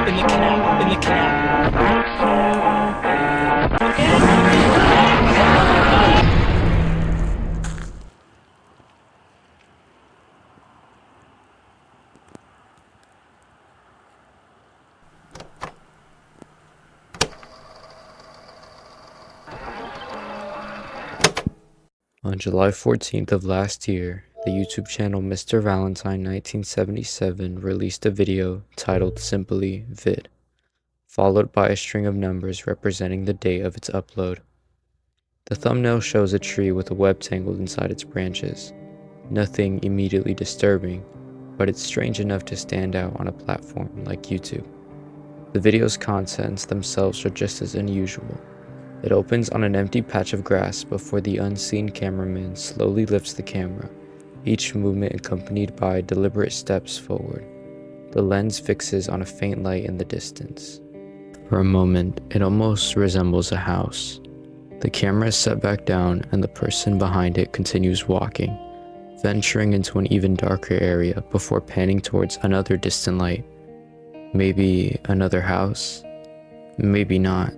On July 14th of last year, the YouTube channel Mr. Valentine1977 released a video titled simply Vid, followed by a string of numbers representing the date of its upload. The thumbnail shows a tree with a web tangled inside its branches. Nothing immediately disturbing, but it's strange enough to stand out on a platform like YouTube. The video's contents themselves are just as unusual. It opens on an empty patch of grass before the unseen cameraman slowly lifts the camera, each movement accompanied by deliberate steps forward. The lens fixes on a faint light in the distance. For a moment, it almost resembles a house. The camera is set back down and the person behind it continues walking, venturing into an even darker area before panning towards another distant light. Maybe another house? Maybe not.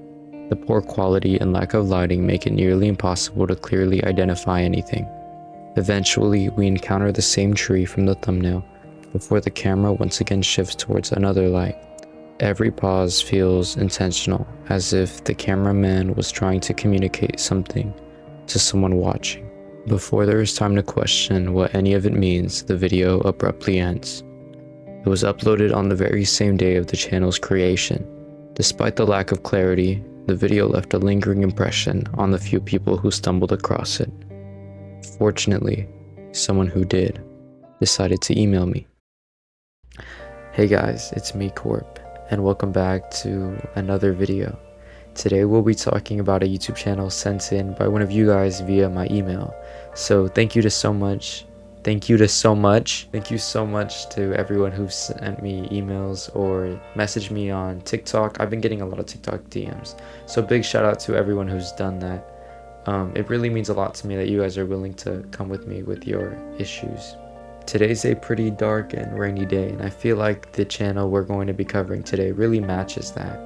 The poor quality and lack of lighting make it nearly impossible to clearly identify anything. Eventually, we encounter the same tree from the thumbnail before the camera once again shifts towards another light. Every pause feels intentional, as if the cameraman was trying to communicate something to someone watching. Before there is time to question what any of it means, the video abruptly ends. It was uploaded on the very same day of the channel's creation. Despite the lack of clarity, the video left a lingering impression on the few people who stumbled across it. Fortunately, someone who did decided to email me. Hey guys, it's me, Corpe, and welcome back to another video. Today we'll be talking about a YouTube channel sent in by one of you guys via my email. So thank you so much to everyone who sent me emails or messaged me on TikTok. I've been getting a lot of TikTok DMs, so big shout out to everyone who's done that. It really means a lot to me that you guys are willing to come with me with your issues. Today's a pretty dark and rainy day, and I feel like the channel we're going to be covering today really matches that.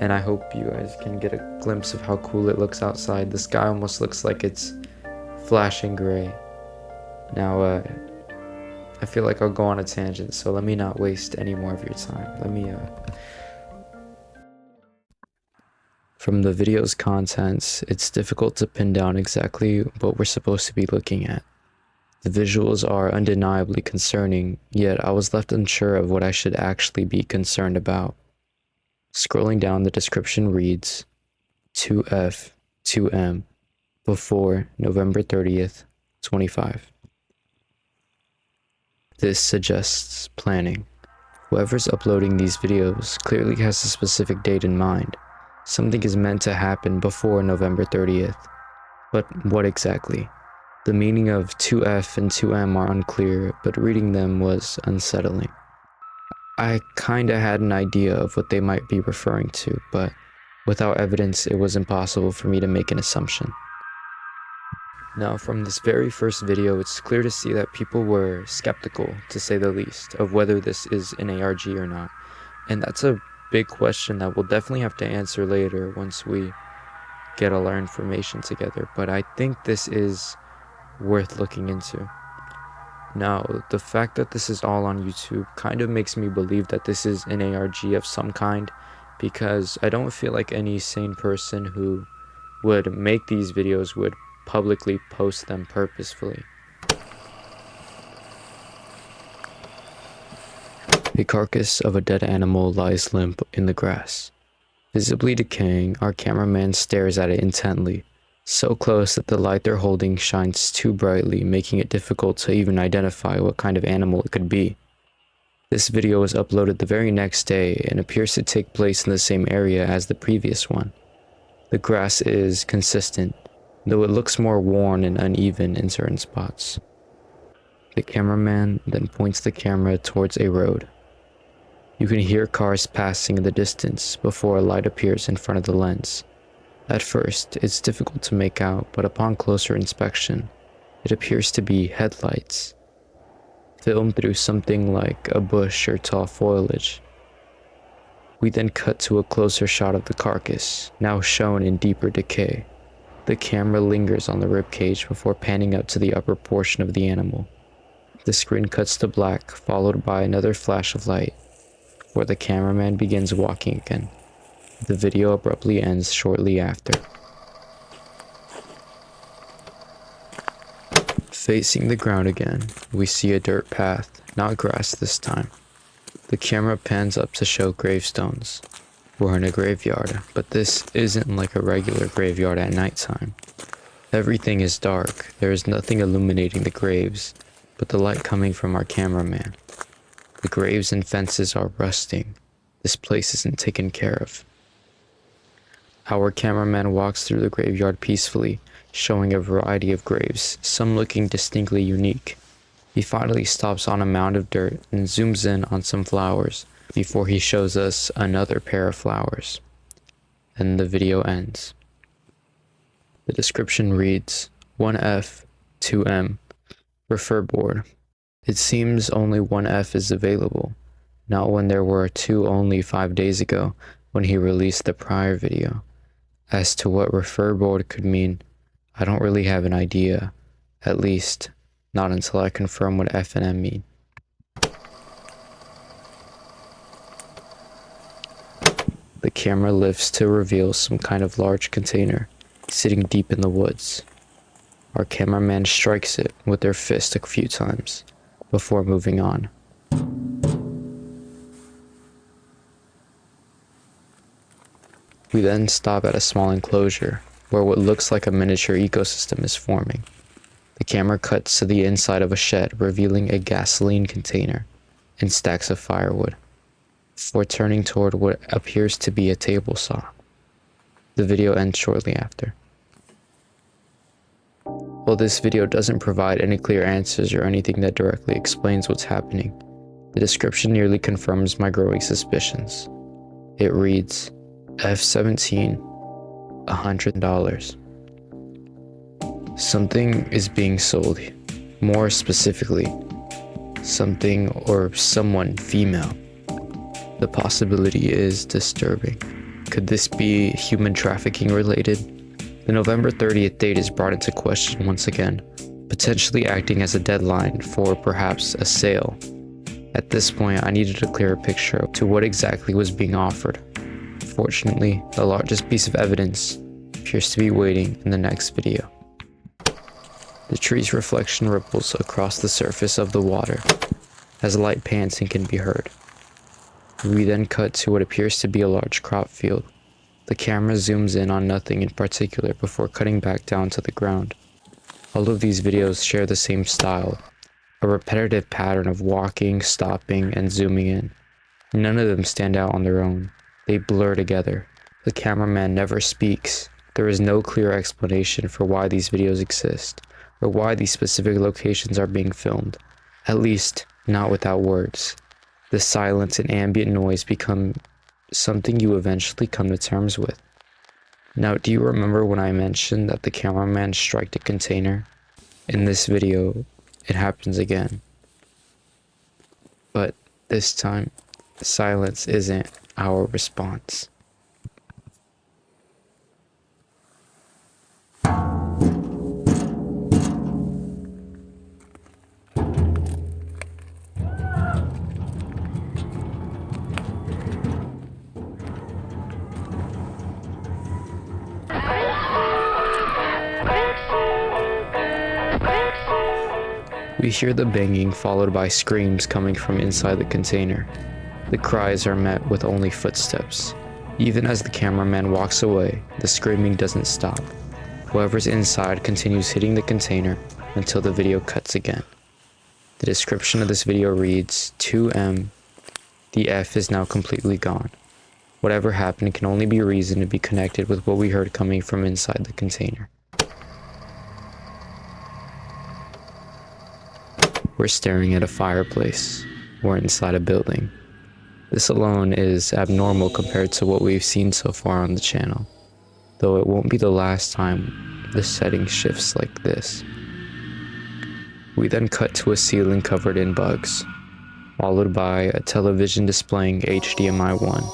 And I hope you guys can get a glimpse of how cool it looks outside. The sky almost looks like it's flashing gray. Now, I feel like I'll go on a tangent, so let me not waste any more of your time. From the video's contents, it's difficult to pin down exactly what we're supposed to be looking at. The visuals are undeniably concerning, yet I was left unsure of what I should actually be concerned about. Scrolling down, the description reads, 2F, 2M, before November 30th, 25. This suggests planning. Whoever's uploading these videos clearly has a specific date in mind. Something is meant to happen before November 30th. But what exactly? The meaning of 2F and 2M are unclear, but reading them was unsettling. I kinda had an idea of what they might be referring to, but without evidence it was impossible for me to make an assumption. Now, from this very first video, it's clear to see that people were skeptical, to say the least, of whether this is an ARG or not. And that's a big question that we'll definitely have to answer later once we get all our information together. But I think this is worth looking into. Now, the fact that this is all on YouTube kind of makes me believe that this is an ARG of some kind, because I don't feel like any sane person who would make these videos would publicly post them purposefully. The carcass of a dead animal lies limp in the grass. Visibly decaying, our cameraman stares at it intently, so close that the light they're holding shines too brightly, making it difficult to even identify what kind of animal it could be. This video was uploaded the very next day and appears to take place in the same area as the previous one. The grass is consistent, though it looks more worn and uneven in certain spots. The cameraman then points the camera towards a road. You can hear cars passing in the distance before a light appears in front of the lens. At first, it's difficult to make out, but upon closer inspection, it appears to be headlights, filmed through something like a bush or tall foliage. We then cut to a closer shot of the carcass, now shown in deeper decay. The camera lingers on the ribcage before panning up to the upper portion of the animal. The screen cuts to black, followed by another flash of light, where the cameraman begins walking again. The video abruptly ends shortly after. Facing the ground again, we see a dirt path, not grass this time. The camera pans up to show gravestones. We're in a graveyard, but this isn't like a regular graveyard at nighttime. Everything is dark. There is nothing illuminating the graves, but the light coming from our cameraman. The graves and fences are rusting. This place isn't taken care of. Our cameraman walks through the graveyard peacefully, showing a variety of graves, some looking distinctly unique. He finally stops on a mound of dirt and zooms in on some flowers before he shows us another pair of flowers. And the video ends. The description reads, 1F, 2M, refer board. It seems only 1F is available, not when there were 2 only 5 days ago when he released the prior video. As to what refer board could mean, I don't really have an idea, at least not until I confirm what F and M mean. The camera lifts to reveal some kind of large container sitting deep in the woods. Our cameraman strikes it with their fist a few times before moving on. We then stop at a small enclosure where what looks like a miniature ecosystem is forming. The camera cuts to the inside of a shed, revealing a gasoline container and stacks of firewood, before turning toward what appears to be a table saw. The video ends shortly after. While this video doesn't provide any clear answers or anything that directly explains what's happening, the description nearly confirms my growing suspicions. It reads, F17, $100. Something is being sold. More specifically, something or someone female. The possibility is disturbing. Could this be human trafficking related? The November 30th date is brought into question once again, potentially acting as a deadline for perhaps a sale. At this point, I needed a clearer picture to what exactly was being offered. Fortunately, the largest piece of evidence appears to be waiting in the next video. The tree's reflection ripples across the surface of the water as light pans and can be heard. We then cut to what appears to be a large crop field. The camera zooms in on nothing in particular before cutting back down to the ground. All of these videos share the same style, a repetitive pattern of walking, stopping, and zooming in. None of them stand out on their own. They blur together. The cameraman never speaks. There is no clear explanation for why these videos exist, or why these specific locations are being filmed. At least, not without words. The silence and ambient noise become something you eventually come to terms with. Now, do you remember when I mentioned that the cameraman struck a container? In this video, it happens again. But this time, silence isn't our response. We hear the banging followed by screams coming from inside the container. The cries are met with only footsteps. Even as the cameraman walks away, the screaming doesn't stop. Whoever's inside continues hitting the container until the video cuts again. The description of this video reads, 2M, the F is now completely gone. Whatever happened can only be reasoned to be connected with what we heard coming from inside the container. We're staring at a fireplace. We're inside a building. This alone is abnormal compared to what we've seen so far on the channel, though it won't be the last time the setting shifts like this. We then cut to a ceiling covered in bugs, followed by a television displaying HDMI 1.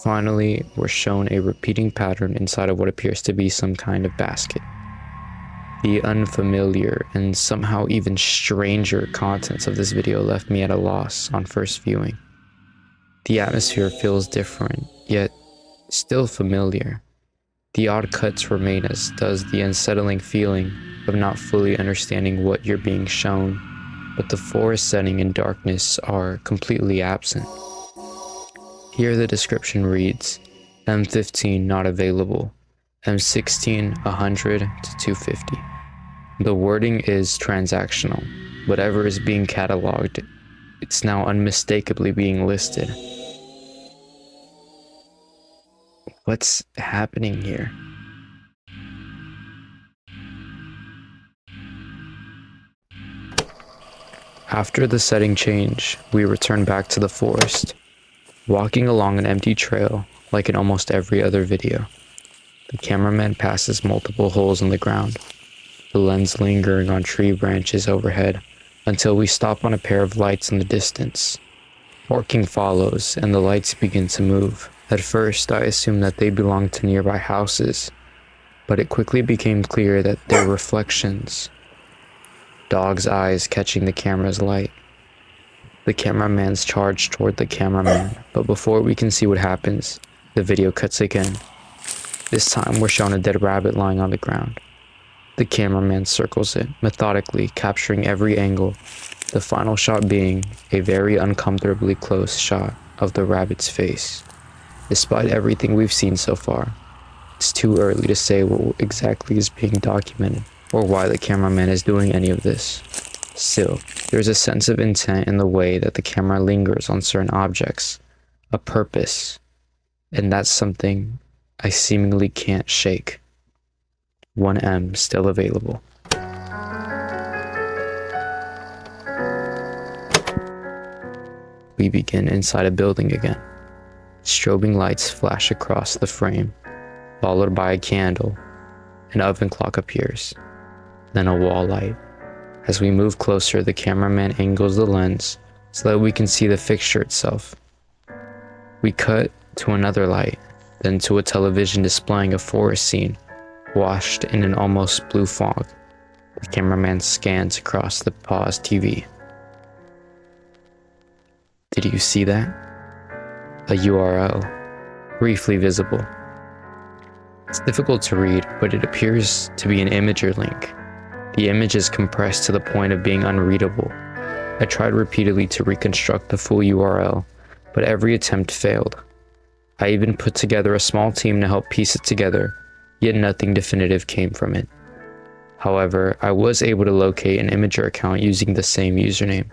Finally, we're shown a repeating pattern inside of what appears to be some kind of basket. The unfamiliar and somehow even stranger contents of this video left me at a loss on first viewing. The atmosphere feels different, yet still familiar. The odd cuts remain, as does the unsettling feeling of not fully understanding what you're being shown, but the forest setting and darkness are completely absent. Here the description reads, M15 not available, M16 100 to 250. The wording is transactional. Whatever is being cataloged, it's now unmistakably being listed. What's happening here? After the setting change, we return back to the forest, walking along an empty trail like in almost every other video. The cameraman passes multiple holes in the ground, the lens lingering on tree branches overhead until we stop on a pair of lights in the distance. Barking follows and the lights begin to move. At first, I assumed that they belonged to nearby houses, but it quickly became clear that they're reflections. Dog's eyes catching the camera's light. The cameraman's charged toward the cameraman, but before we can see what happens, the video cuts again. This time we're shown a dead rabbit lying on the ground. The cameraman circles it, methodically capturing every angle, the final shot being a very uncomfortably close shot of the rabbit's face. Despite everything we've seen so far, it's too early to say what exactly is being documented, or why the cameraman is doing any of this. Still, there's a sense of intent in the way that the camera lingers on certain objects, a purpose, and that's something I seemingly can't shake. 1M still available. We begin inside a building again. Strobing lights flash across the frame, followed by a candle. An oven clock appears, then a wall light. As we move closer, the cameraman angles the lens so that we can see the fixture itself. We cut to another light, then to a television displaying a forest scene, washed in an almost blue fog. The cameraman scans across the paused TV. Did you see that? A URL, briefly visible. It's difficult to read, but it appears to be an imager link. The image is compressed to the point of being unreadable. I tried repeatedly to reconstruct the full URL, but every attempt failed. I even put together a small team to help piece it together, yet nothing definitive came from it. However, I was able to locate an Imager account using the same username.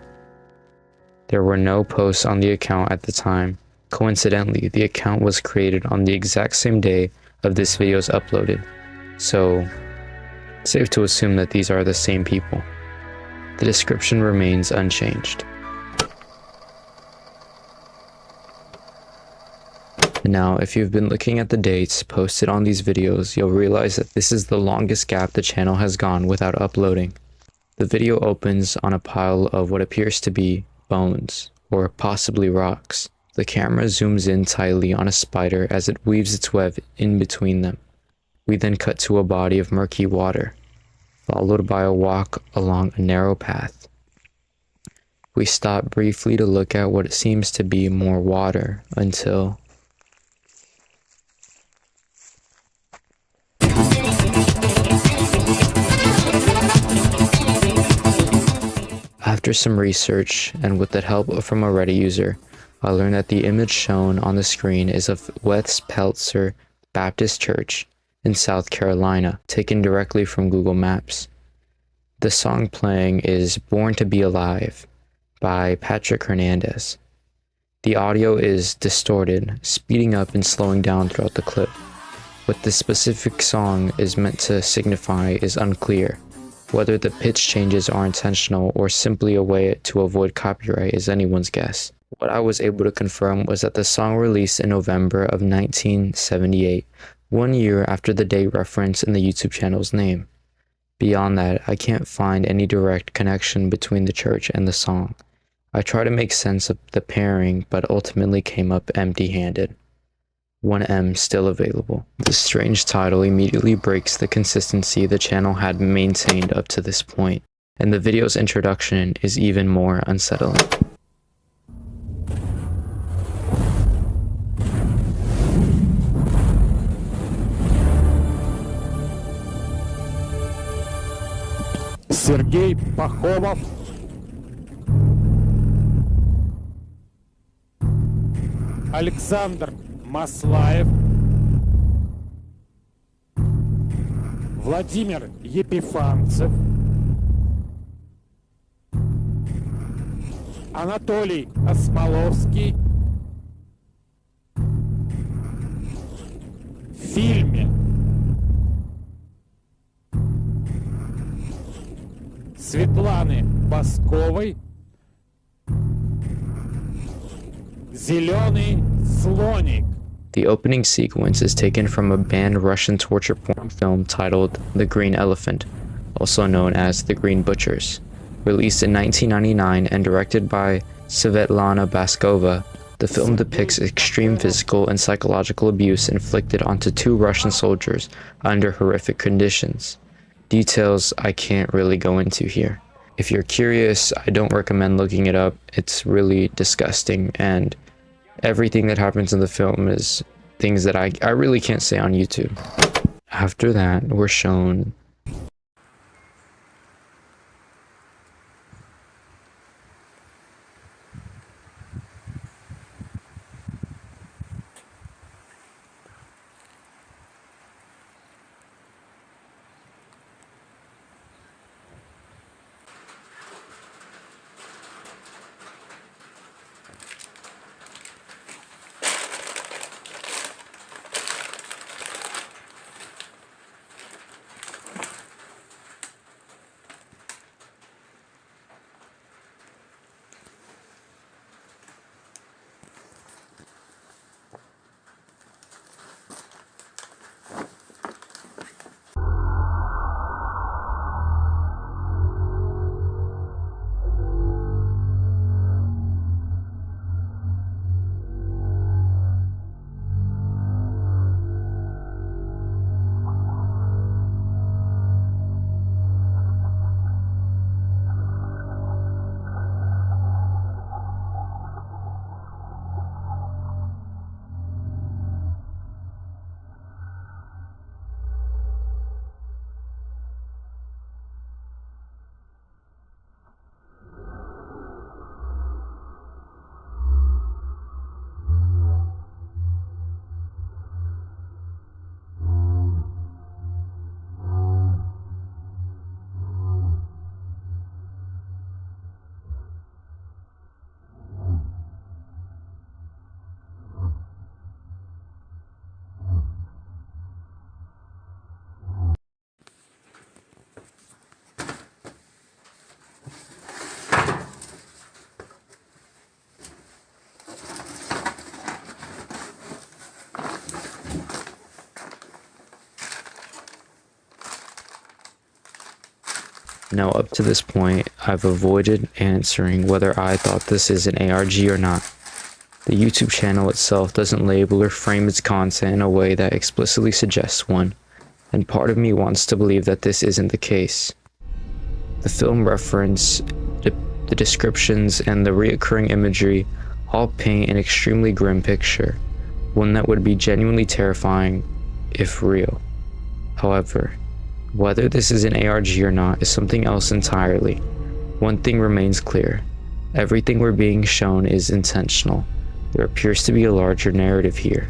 There were no posts on the account at the time. Coincidentally, the account was created on the exact same day of this video's uploaded, so safe to assume that these are the same people. The description remains unchanged. Now, if you've been looking at the dates posted on these videos, you'll realize that this is the longest gap the channel has gone without uploading. The video opens on a pile of what appears to be bones, or possibly rocks. The camera zooms in tightly on a spider as it weaves its web in between them. We then cut to a body of murky water, followed by a walk along a narrow path. We stop briefly to look at what seems to be more water until after some research and with the help from a Reddit user, I learned that the image shown on the screen is of West Peltzer Baptist Church in South Carolina, taken directly from Google Maps. The song playing is Born to Be Alive by Patrick Hernandez. The audio is distorted, speeding up and slowing down throughout the clip. What this specific song is meant to signify is unclear. Whether the pitch changes are intentional or simply a way to avoid copyright is anyone's guess. What I was able to confirm was that the song released in November of 1978, 1 year after the date referenced in the YouTube channel's name. Beyond that, I can't find any direct connection between the church and the song. I tried to make sense of the pairing, but ultimately came up empty-handed. 1M still available. This strange title immediately breaks the consistency the channel had maintained up to this point, and the video's introduction is even more unsettling. Сергей Пахомов, Александр Маслаев, Владимир Епифанцев, Анатолий Осмоловский. В фильме Светланы Басковой «Зеленый слоник». The opening sequence is taken from a banned Russian torture porn film titled The Green Elephant, also known as The Green Butchers. Released in 1999 and directed by Svetlana Baskova, the film depicts extreme physical and psychological abuse inflicted onto two Russian soldiers under horrific conditions. Details I can't really go into here. If you're curious, I don't recommend looking it up. It's really disgusting, and everything that happens in the film is things that I really can't say on YouTube. After that, we're shown Now, up to this point, I've avoided answering whether I thought this is an ARG or not. The YouTube channel itself doesn't label or frame its content in a way that explicitly suggests one, and part of me wants to believe that this isn't the case. The film reference, the descriptions, and the reoccurring imagery all paint an extremely grim picture, one that would be genuinely terrifying if real. However, whether this is an ARG or not is something else entirely. One thing remains clear. Everything we're being shown is intentional. There appears to be a larger narrative here,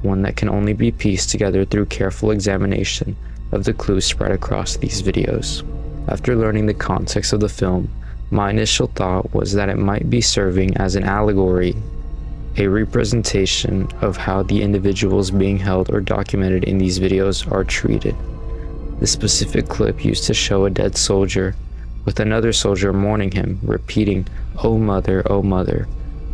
one that can only be pieced together through careful examination of the clues spread across these videos. After learning the context of the film, my initial thought was that it might be serving as an allegory, a representation of how the individuals being held or documented in these videos are treated. The specific clip used to show a dead soldier, with another soldier mourning him, repeating, "Oh mother, oh mother."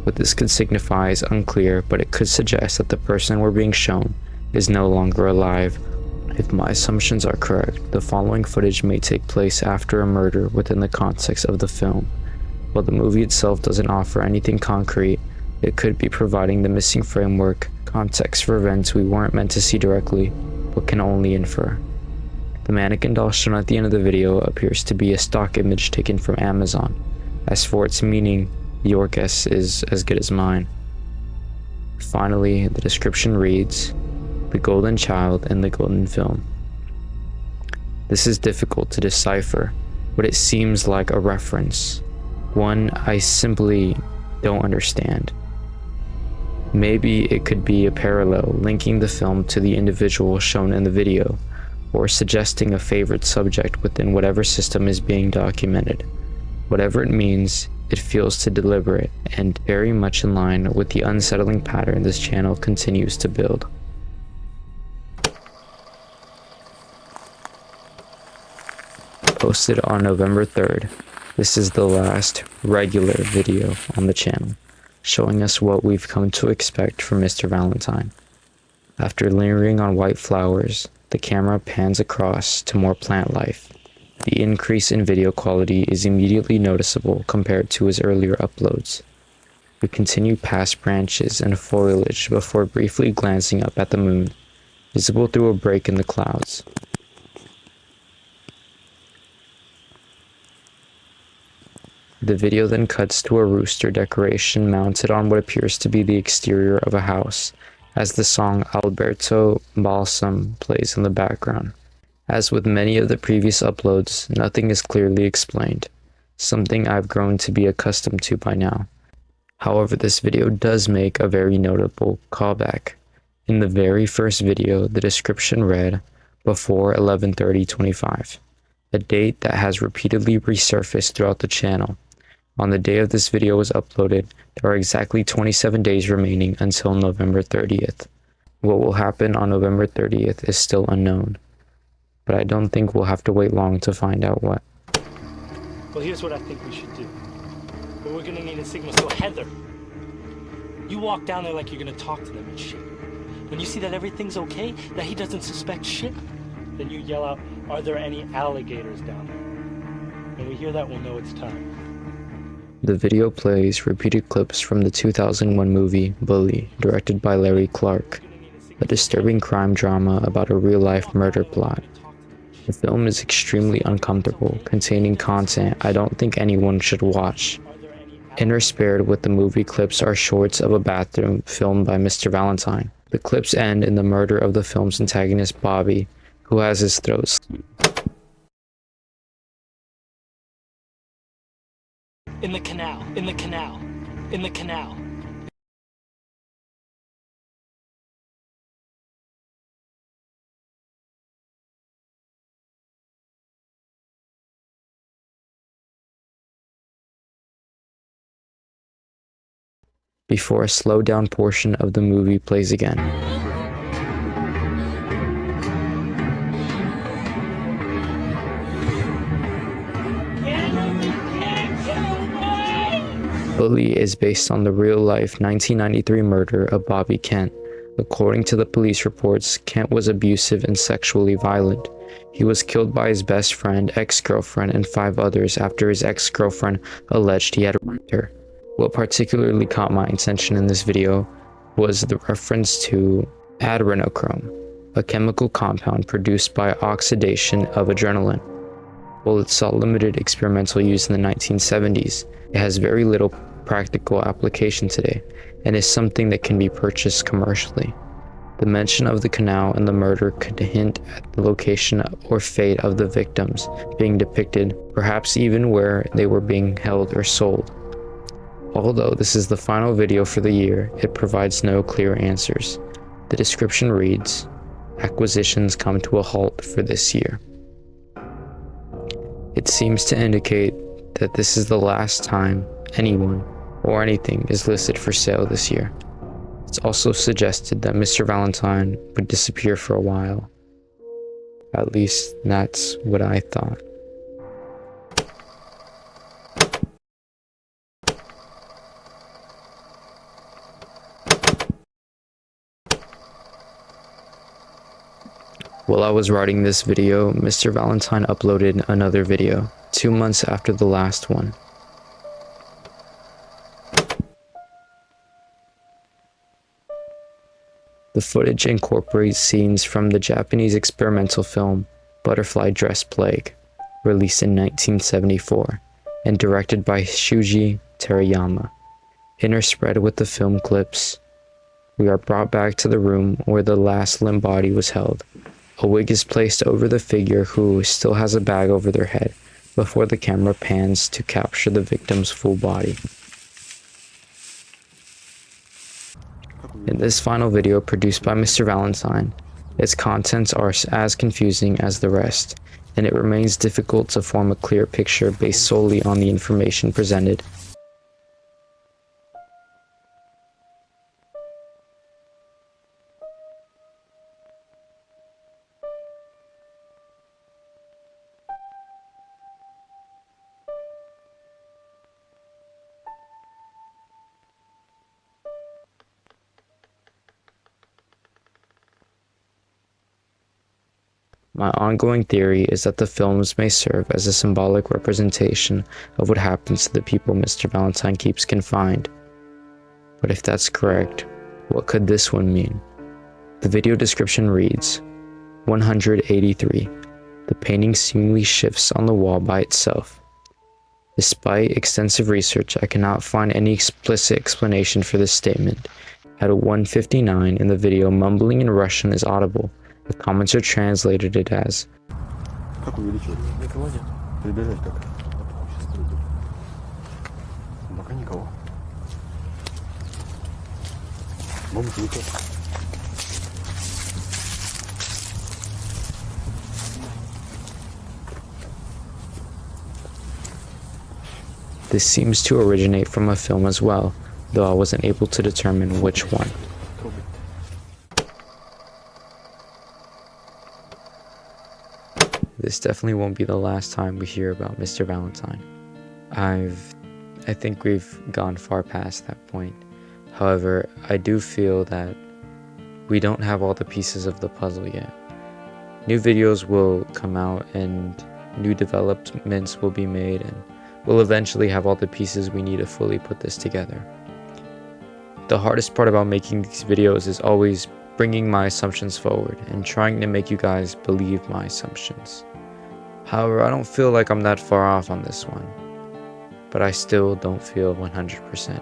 What this could signify is unclear, but it could suggest that the person we're being shown is no longer alive. If my assumptions are correct, the following footage may take place after a murder within the context of the film. While the movie itself doesn't offer anything concrete, It could be providing the missing framework, context for events we weren't meant to see directly, but can only infer. The mannequin doll shown at the end of the video appears to be a stock image taken from Amazon. As for its meaning, your guess is as good as mine. Finally, the description reads, "The Golden Child and the Golden Film." This is difficult to decipher, but it seems like a reference, one I simply don't understand. Maybe it could be a parallel linking the film to the individual shown in the video, or suggesting a favorite subject within whatever system is being documented. Whatever it means, it feels too deliberate and very much in line with the unsettling pattern this channel continues to build. Posted on November 3rd, this is the last regular video on the channel, showing us what we've come to expect from Mr. Valentine. After lingering on white flowers, the camera pans across to more plant life. The increase in video quality is immediately noticeable compared to his earlier uploads. We continue past branches and foliage before briefly glancing up at the moon, visible through a break in the clouds. The video then cuts to a rooster decoration mounted on what appears to be the exterior of a house, as the song Alberto Balsam plays in the background. As with many of the previous uploads, nothing is clearly explained, something I've grown to be accustomed to by now. However, this video does make a very notable callback. In the very first video, the description read, "Before 11/30/25, a date that has repeatedly resurfaced throughout the channel. On the day of this video was uploaded, there are exactly 27 days remaining until November 30th. What will happen on November 30th is still unknown, but I don't think we'll have to wait long to find out what." Well, here's what I think we should do. But we're gonna need a signal, so Heather, you walk down there like you're gonna talk to them and shit. When you see that everything's okay, that he doesn't suspect shit, then you yell out, "Are there any alligators down there?" When we hear that, we'll know it's time. The video plays repeated clips from the 2001 movie Bully, directed by Larry Clark, a disturbing crime drama about a real-life murder plot. The film is extremely uncomfortable, containing content I don't think anyone should watch. Interspersed with the movie clips are shorts of a bathroom filmed by Mr. Valentine. The clips end in the murder of the film's antagonist Bobby, who has his throat slit. In the canal, in the canal, in the canal. Before a slowed down portion of the movie plays again. Bully is based on the real-life 1993 murder of Bobby Kent. According to the police reports, Kent was abusive and sexually violent. He was killed by his best friend, ex-girlfriend, and 5 others after his ex-girlfriend alleged he had raped her. What particularly caught my attention in this video was the reference to adrenochrome, a chemical compound produced by oxidation of adrenaline. While it saw limited experimental use in the 1970s, it has very little practical application today, and is something that can be purchased commercially. The mention of the canal and the murder could hint at the location or fate of the victims being depicted, perhaps even where they were being held or sold. Although this is the final video for the year, it provides no clear answers. The description reads, "Acquisitions come to a halt for this year." It seems to indicate that this is the last time anyone or anything is listed for sale this year. It's also suggested that Mr. Valentine would disappear for a while. At least that's what I thought. While I was writing this video, Mr. Valentine uploaded another video, 2 months after the last one. The footage incorporates scenes from the Japanese experimental film Butterfly Dress Plague, released in 1974, and directed by Shuji Terayama. Interspread with the film clips, we are brought back to the room where the last limp body was held. A wig is placed over the figure, who still has a bag over their head, before the camera pans to capture the victim's full body. In this final video produced by Mr. Valentine, its contents are as confusing as the rest, and it remains difficult to form a clear picture based solely on the information presented. My ongoing theory is that the films may serve as a symbolic representation of what happens to the people Mr. Valentine keeps confined. But if that's correct, what could this one mean? The video description reads, 183. The painting seemingly shifts on the wall by itself. Despite extensive research, I cannot find any explicit explanation for this statement. At 1:59 in the video, mumbling in Russian is audible. The commenter translated it as, This seems to originate from a film as well, though I wasn't able to determine which one. This definitely won't be the last time we hear about Mr. Valentine. I think we've gone far past that point. However, I do feel that we don't have all the pieces of the puzzle yet. New videos will come out and new developments will be made, and we'll eventually have all the pieces we need to fully put this together. The hardest part about making these videos is always bringing my assumptions forward and trying to make you guys believe my assumptions. However, I don't feel like I'm that far off on this one, but I still don't feel 100%.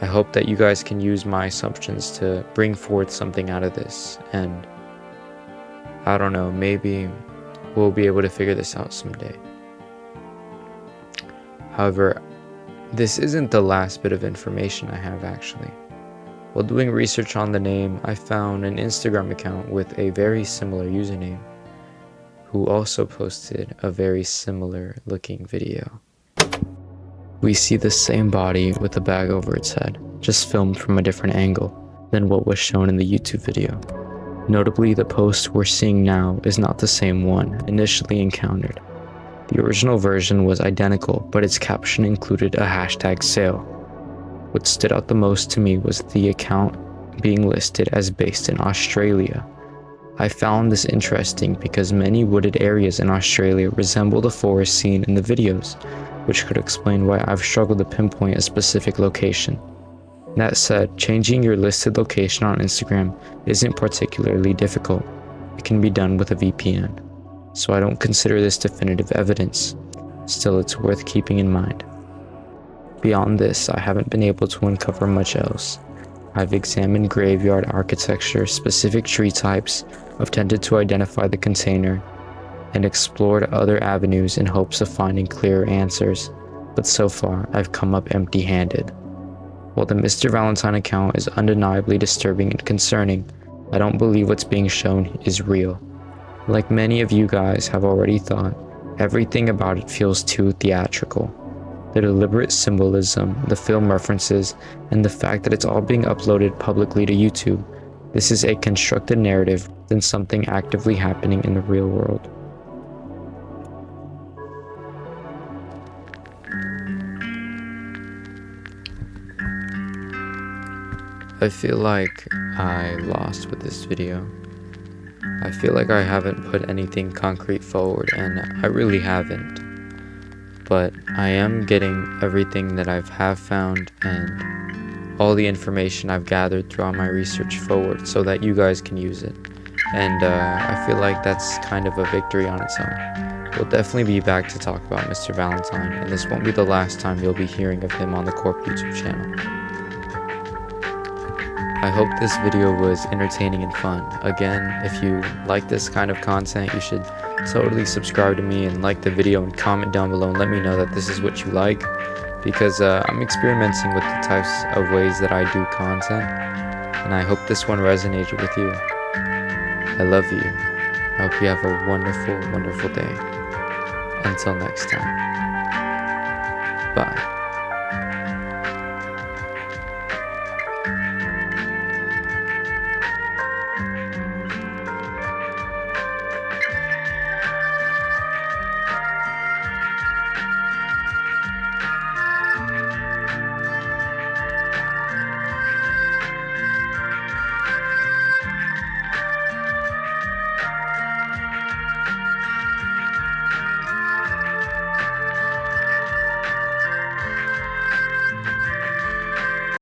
I hope that you guys can use my assumptions to bring forth something out of this, and I don't know, maybe we'll be able to figure this out someday. However, this isn't the last bit of information I have actually. While doing research on the name, I found an Instagram account with a very similar username, who also posted a very similar looking video. We see the same body with a bag over its head, just filmed from a different angle than what was shown in the YouTube video. Notably, the post we're seeing now is not the same one initially encountered. The original version was identical, but its caption included a hashtag sale. What stood out the most to me was the account being listed as based in Australia. I found this interesting because many wooded areas in Australia resemble the forest seen in the videos, which could explain why I've struggled to pinpoint a specific location. That said, changing your listed location on Instagram isn't particularly difficult. It can be done with a VPN, so I don't consider this definitive evidence. Still, it's worth keeping in mind. Beyond this, I haven't been able to uncover much else. I've examined graveyard architecture, specific tree types, attempted to identify the container, and explored other avenues in hopes of finding clearer answers, but so far I've come up empty-handed. While the Mr. Valentine account is undeniably disturbing and concerning, I don't believe what's being shown is real. Like many of you guys have already thought, everything about it feels too theatrical. The deliberate symbolism, the film references, and the fact that it's all being uploaded publicly to YouTube. This is a constructed narrative than something actively happening in the real world. I feel like I lost with this video. I feel like I haven't put anything concrete forward, and I really haven't. But I am getting everything that I have found, and all the information I've gathered throughout my research forward so that you guys can use it. And I feel like that's kind of a victory on its own. We'll definitely be back to talk about Mr. Valentine, and this won't be the last time you'll be hearing of him on the Corpe YouTube channel. I hope this video was entertaining and fun. Again, if you like this kind of content, you should totally subscribe to me and like the video and comment down below and let me know that this is what you like, because I'm experimenting with the types of ways that I do content, and I hope this one resonated with you. I love you. I hope you have a wonderful, wonderful day. Until next time. Bye.